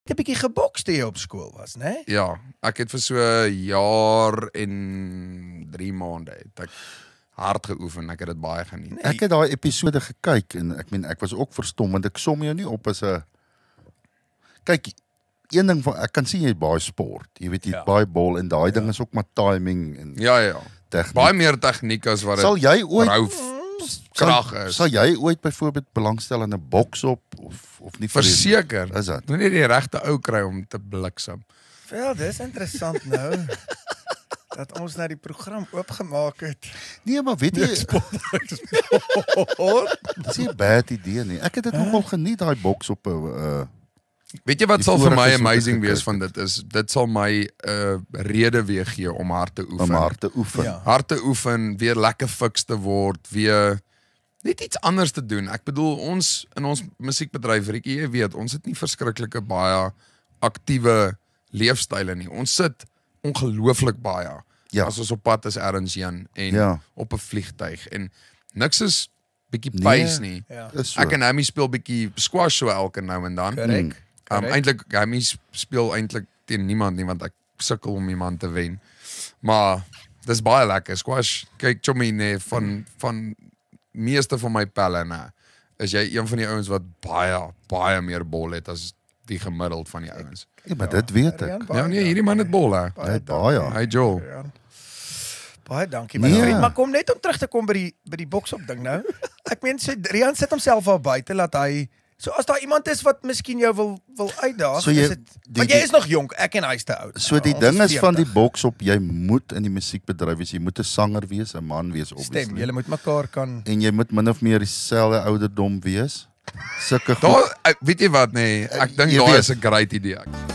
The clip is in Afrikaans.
'n bietjie geboks toe jy op skool was, né? Ja, ek het vir so 'n jaar en 3 maande het ek hard geoefen, ek het dit baie geniet. Ek het daai episode gekyk en ek was ook verstom want ek som jou nie op as 'n kyk, een ding van ek kan sien jy het baie sport. Jy weet jy het baie bol en daai ding is ook maar timing en Ja. tegniek. Baie meer tegniek as wat Sal jy ooit krag is. Sal jy ooit byvoorbeeld belangstel in 'n boksop of nie? Verseker. Is dit? Moet net die regte ou kry om te bliksem. Wel, dis interessant nou. Dat ons nou die program oopgemaak het. Nee, maar weet jy, dis nie 'n bad idee nie. Ek het dit nogal geniet daai boksop. Weet jy wat Die sal vir my vorige amazing soeke wees van dit is, dit sal my rede weer gee om hard te oefen. Om hard te oefen. Ja. Hard te oefen, weer lekker fiks te word, weer net iets anders te doen. Ek bedoel, ons in ons musiekbedryf, Riekie, jy weet, ons het nie verskriklike baie aktiewe leefstyle nie. Ons sit ongelooflik baie as ons op pad is ergens heen en op 'n vliegtyg en niks is bietjie pace nie. So. Ek en Hammy speel bietjie squash so elke nou en dan. Korrek. Eintlik Hammy speel eintlik teen niemand nie want ek sukkel om iemand te wen. Maar dis baie lekker squash. Kyk Chommy nee van meeste van my pelle nee. Is jy een van die ouens wat baie meer bol het as die gemiddeld van die ouens. Ja, maar dit weet ek. Ja nee, hierdie man het bol hè. Baie. Hy Joel. Baie dankie my vriend, maar kom net om terug te kom by die boksop ding nou. Ek meen Rian sit homself al buite laat hy so as daar iemand is wat miskien jou wil uitdaag, So jy- is dit want jy is nog jonk, ek en hy is te oud. So die Ons ding is van die 40. boksop, jy moet in die musiekbedryf wees, jy moet 'n sanger wees, 'n man wees Stem, obviously. julle moet mekaar kan En jy moet min of meer dieselfde ouderdom wees. Sulke goed. Daar weet jy wat nee, ek dink Jy daai weet. is 'n great idee.